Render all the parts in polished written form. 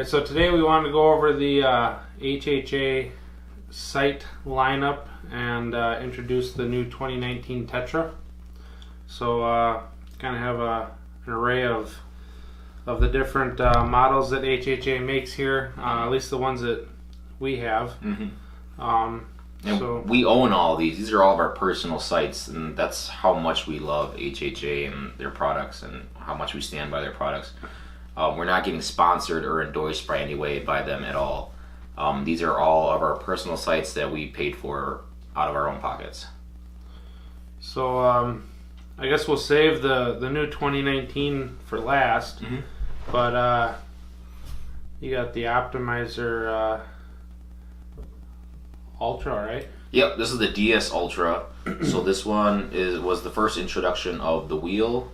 Alright, so today we wanted to go over the HHA sight lineup and introduce the new 2019 Tetra. So kind of have an array of the different models that HHA makes here, at least the ones that we have. And we own all these. These are all of our personal sights, and that's how much we love HHA and their products and how much we stand by their products. We're not getting sponsored or endorsed by any way by them at all. These are all of our personal sites that we paid for out of our own pockets. So I guess we'll save the new 2019 for last. But you got the Optimizer Ultra, right? Yep, this is the DS Ultra. So this one was the first introduction of the wheel.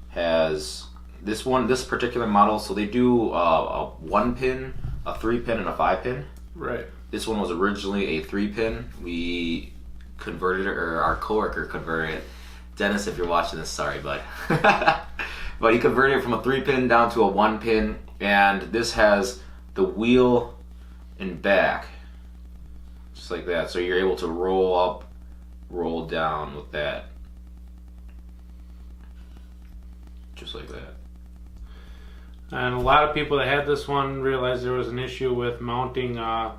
Has this particular model, so they do a 1-pin, a 3-pin, and a 5-pin. Right. This one was originally a 3-pin. We converted it, or our coworker converted it. Dennis, if you're watching this, sorry, bud. But he converted it from a 3-pin down to a 1-pin, and this has the wheel and back, just like that. So you're able to roll up, roll down with that, just like that. And a lot of people that had this one realized there was an issue with mounting a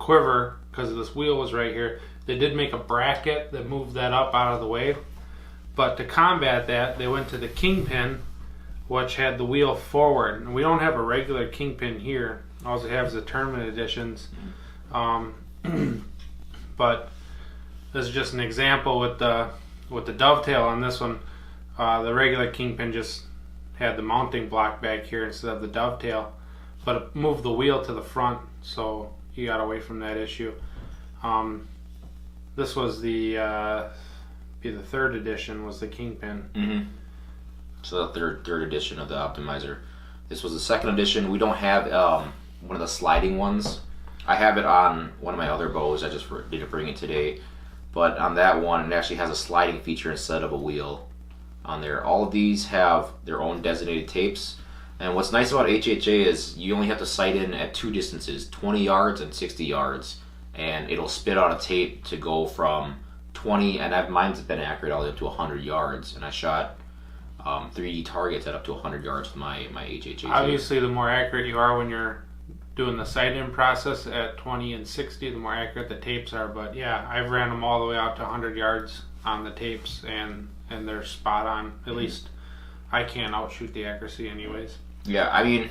quiver because this wheel was right here. They did make a bracket that moved that up out of the way, but to combat that, they went to the kingpin, which had the wheel forward. And we don't have a regular kingpin here. All we have is the tournament editions. But this is just an example with the dovetail on this one. The regular kingpin just had the mounting block back here instead of the dovetail, but it moved the wheel to the front, so you got away from that issue. This was the third edition, was the kingpin. So the third edition of the Optimizer. This was the second edition. We don't have one of the sliding ones. I have it on one of my other bows. I just didn't bring it today, but on that one it actually has a sliding feature instead of a wheel on there. All of these have their own designated tapes, and what's nice about HHA is you only have to sight in at two distances, 20 yards and 60 yards, and it'll spit out a tape to go from 20, and mine's been accurate all the way up to 100 yards, and I shot 3D targets at up to 100 yards with my HHA tape. Obviously, the more accurate you are when you're doing the sight-in process at 20 and 60, the more accurate the tapes are. But yeah, I've ran them all the way out to 100 yards on the tapes, and they're spot on. At least I can't outshoot the accuracy anyways. Yeah, I mean,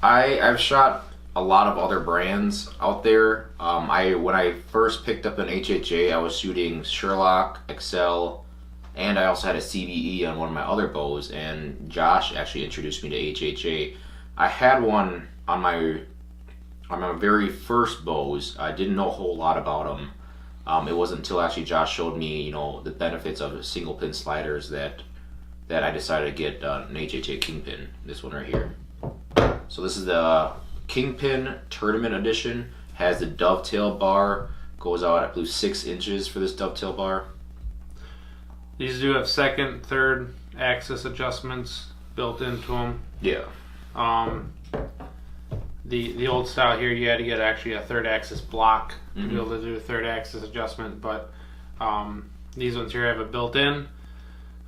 I've shot a lot of other brands out there. When I first picked up an HHA, I was shooting Sherlock, Excel, and I also had a CBE on one of my other bows, and Josh actually introduced me to HHA. I had one on my very first bows. I didn't know a whole lot about them. It wasn't until actually Josh showed me, the benefits of single pin sliders that I decided to get an HHA Kingpin. This one right here. So this is the Kingpin Tournament Edition. Has the dovetail bar. Goes out, I believe, 6 inches for this dovetail bar. These do have second, third axis adjustments built into them. Yeah. The old style here, you had to get actually a third axis block to be able to do a third axis adjustment, but these ones here have it built in.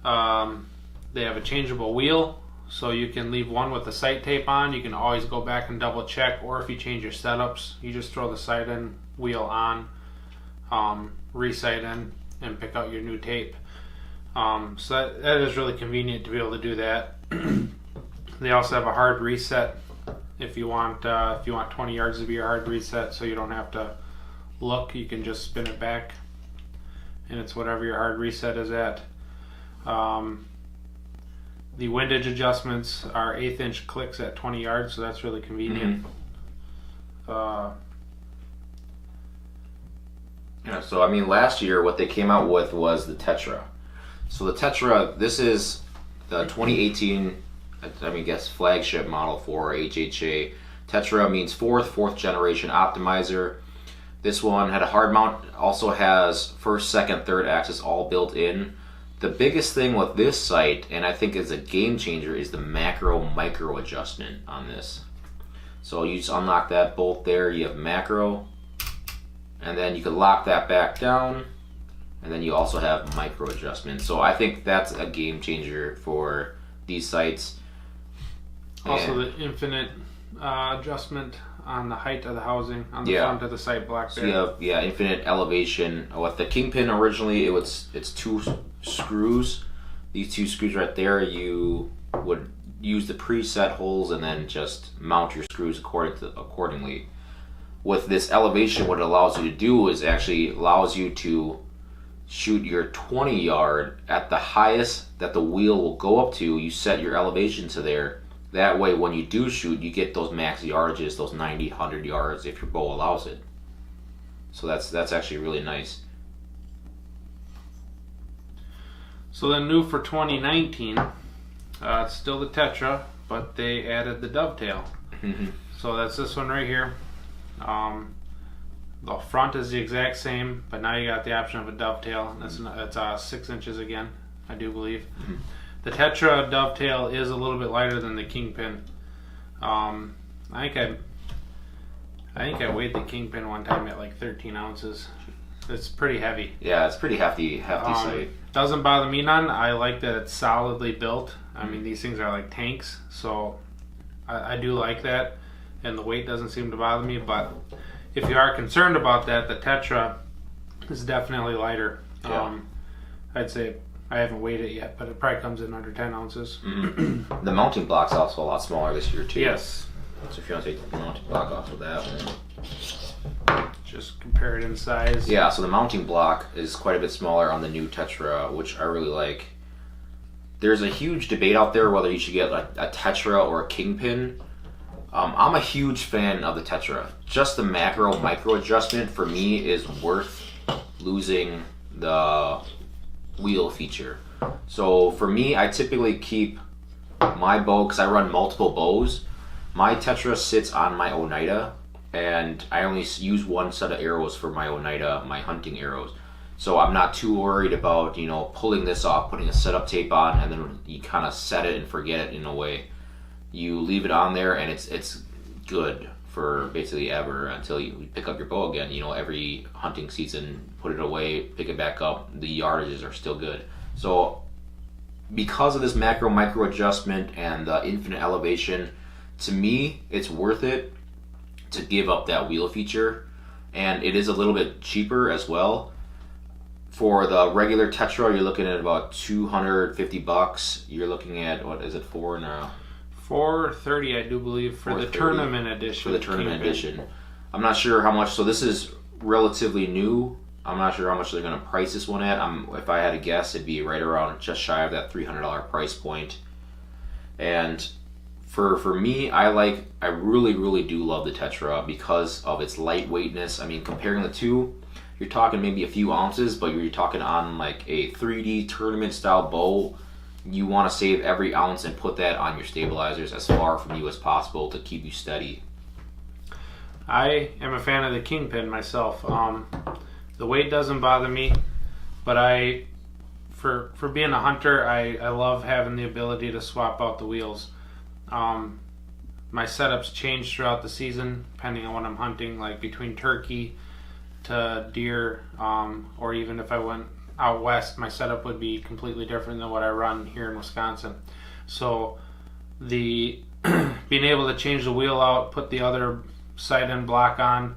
They have a changeable wheel, so you can leave one with the sight tape on. You can always go back and double check, or if you change your setups, you just throw the sight in wheel on, re-sight in, and pick out your new tape. So that is really convenient to be able to do that. They also have a hard reset if you want 20 yards to be your hard reset, so you don't have to look. You can just spin it back, and it's whatever your hard reset is at. The windage adjustments are 1/8 inch clicks at 20 yards, so that's really convenient. Yeah, so I mean, last year what they came out with was the Tetra. So the Tetra, this is the 2018, flagship model for HHA. Tetra means fourth generation optimizer. This one had a hard mount, also has first, second, third axis all built in. the biggest thing with this sight, and I think is a game changer, is the macro micro adjustment on this. So you just unlock that bolt there, you have macro, and then you can lock that back down, and then you also have micro adjustment. So I think that's a game changer for these sights. Also the infinite adjustment on the height of the housing on the front of the sight block there. So you have infinite elevation. With the Kingpin originally it's 2 screws. These 2 screws right there, you would use the preset holes and then just mount your screws accordingly. With this elevation, what it allows you to do is actually allows you to shoot your 20 yard at the highest that the wheel will go up to. You set your elevation to there. That way, when you do shoot, you get those max yardages, those 90, 100 yards if your bow allows it. So that's actually really nice. So then new for 2019, it's still the Tetra, but they added the Dovetail. So that's this one right here. The front is the exact same, but now you got the option of a Dovetail. It's 6 inches again, I do believe. The Tetra Dovetail is a little bit lighter than the Kingpin. I think I weighed the Kingpin one time at like 13 ounces. It's pretty heavy. Yeah, it's pretty hefty sight. Doesn't bother me none. I like that it's solidly built. I mean, these things are like tanks, so I do like that, and the weight doesn't seem to bother me. But if you are concerned about that, the Tetra is definitely lighter. Yeah. I'd say I haven't weighed it yet, but it probably comes in under 10 ounces. The mounting block's also a lot smaller this year too. Yes. So if you want to take the mounting block off of that one. Just compare it in size. Yeah, so the mounting block is quite a bit smaller on the new Tetra, which I really like. There's a huge debate out there whether you should get a Tetra or a Kingpin. I'm a huge fan of the Tetra. Just the macro micro adjustment for me is worth losing the wheel feature. So for me, I typically keep my bow, because I run multiple bows. My Tetra sits on my Oneida, and I only use one set of arrows for my Oneida, my hunting arrows. So I'm not too worried about, pulling this off, putting a setup tape on, and then you kind of set it and forget it in a way. You leave it on there, and it's good for basically ever until you pick up your bow again. Every hunting season, put it away, pick it back up. The yardages are still good. So because of this macro micro adjustment and the infinite elevation, to me, it's worth it to give up that wheel feature, and it is a little bit cheaper as well. For the regular Tetra, you're looking at about $250. You're looking at, what is it for now? $430, I do believe, for the tournament edition. For the tournament edition. I'm not sure how much, so this is relatively new. I'm not sure how much they're going to price this one at. If I had to guess, it'd be right around just shy of that $300 price point. And for me, I really, really do love the Tetra because of its lightweightness. I mean, comparing the two, you're talking maybe a few ounces, but you're talking on like a 3D tournament style bow. You want to save every ounce and put that on your stabilizers as far from you as possible to keep you steady. I am a fan of the Kingpin myself. The weight doesn't bother me, but for being a hunter, I love having the ability to swap out the wheels. My setups change throughout the season depending on what I'm hunting, like between turkey to deer, or even if I went out west, my setup would be completely different than what I run here in Wisconsin. So the being able to change the wheel out, put the other sight in block on,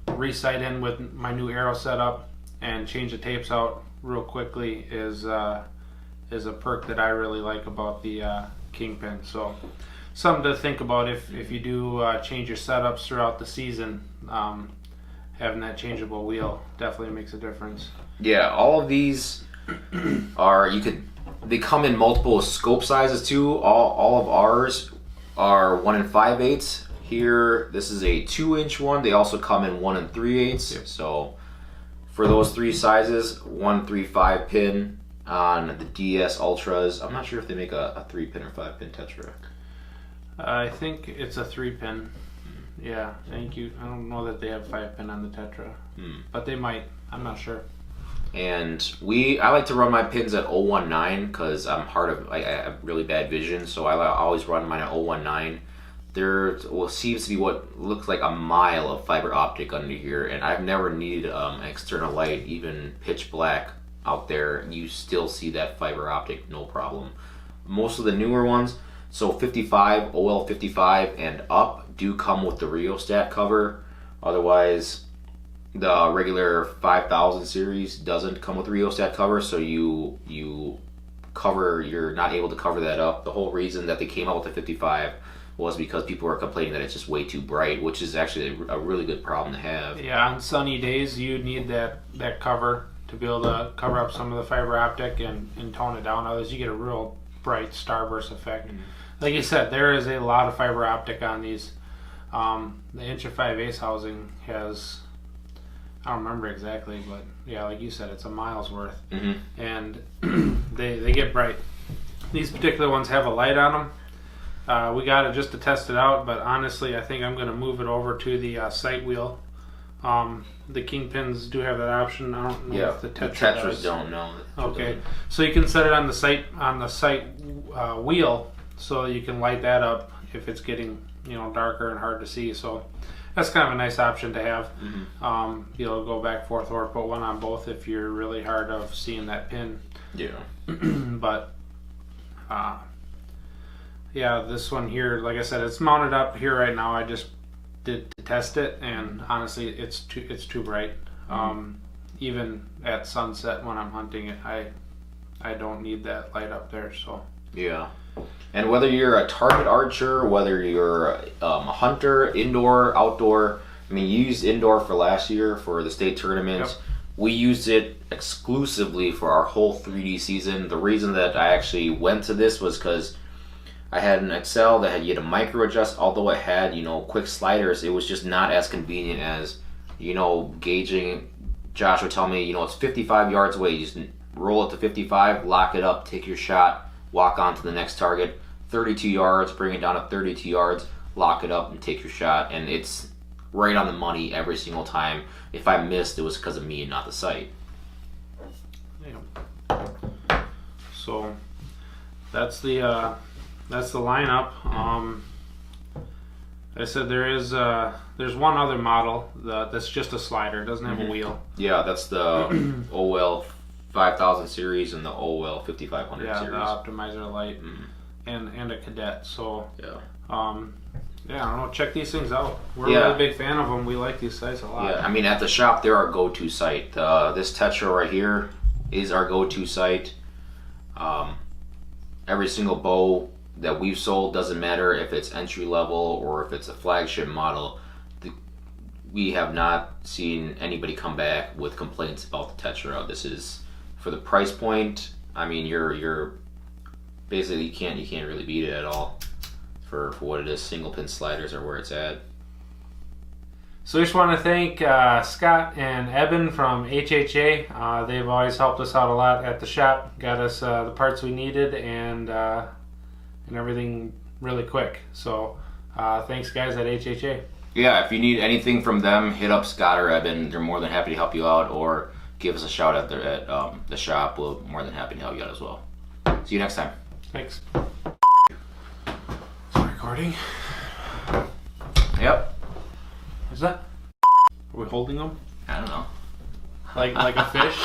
re-sight in with my new arrow setup, and change the tapes out real quickly is a perk that I really like about the Kingpin. So something to think about if you do change your setups throughout the season. Having that changeable wheel definitely makes a difference. Yeah, all of these they come in multiple scope sizes too. All of ours are 1 5/8. Here, this is a 2-inch one. They also come in 1 3/8. Yep. So for those 3 sizes, 1 3/5 pin on the DS Ultras. I'm not sure if they make a 3-pin or 5-pin Tetra. I think it's a 3-pin. Yeah, I don't know that they have 5-pin on the Tetra, but they might. I'm not sure. And I like to run my pins at 019 because I have really bad vision, so I always run mine at 019. There seems to be what looks like a mile of fiber optic under here, and I've never needed external light, even pitch black out there. You still see that fiber optic, no problem. Most of the newer ones, so 55, OL 55 and up, do come with the rheostat cover. Otherwise, the regular 5000 series doesn't come with rheostat cover, so you're not able to cover that up. The whole reason that they came out with the 55 was because people were complaining that it's just way too bright, which is actually a really good problem to have. Yeah, on sunny days you need that cover to be able to cover up some of the fiber optic and tone it down. Otherwise you get a real bright starburst effect. Mm-hmm. Like you said, there is a lot of fiber optic on these. The inch of 5/8 housing has, I don't remember exactly, but yeah, like you said, it's a mile's worth. Mm-hmm. And they get bright. These particular ones have a light on them. We got it just to test it out, but honestly, I think I'm going to move it over to the sight wheel. The Kingpins do have that option. I don't know if the Tetras don't know. Okay, so you can set it on the sight wheel, so you can light that up if it's getting darker and hard to see. So that's kind of a nice option to have. Mm-hmm. Be able to go back and forth or put one on both if you're really hard of seeing that pin. Yeah. But yeah, this one here, like I said, it's mounted up here right now. I just did to test it, and honestly, it's too bright. Even at sunset when I'm hunting it, I don't need that light up there. So yeah. And whether you're a target archer, whether you're a hunter, indoor, outdoor, I mean, you used indoor for last year for the state tournament. Yep. We used it exclusively for our whole 3D season. The reason that I actually went to this was because I had an Excel that you had to micro adjust. Although it had quick sliders, it was just not as convenient as gauging. Josh would tell me it's 55 yards away. You just roll it to 55, lock it up, take your shot, walk on to the next target. 32 yards, bring it down to 32 yards, lock it up, and take your shot. And it's right on the money every single time. If I missed, it was because of me and not the sight. Yeah. So that's the lineup. I said there's one other model that's just a slider. It doesn't have a wheel. Yeah, that's the OL 5000 series and the OL 5500 series. Yeah, the optimizer light and a cadet. So yeah, I don't know. Check these things out. We're a really big fan of them. We like these sights a lot. Yeah, I mean at the shop they're our go-to sight. This Tetra right here is our go-to sight. Every single bow that we've sold, doesn't matter if it's entry level or if it's a flagship model, we have not seen anybody come back with complaints about the Tetra. This is for the price point. I mean, you're basically you can't really beat it at all for what it is. Single pin sliders are where it's at. So we just want to thank Scott and Eben from HHA. They've always helped us out a lot at the shop, got us the parts we needed and everything really quick. So thanks guys at HHA. Yeah, if you need anything from them, hit up Scott or Eben. They're more than happy to help you out, or give us a shout out there at the shop. We're more than happy to help you out as well. See you next time. Thanks. Is it recording? Yep. Is that? Are we holding them? I don't know. Like a fish?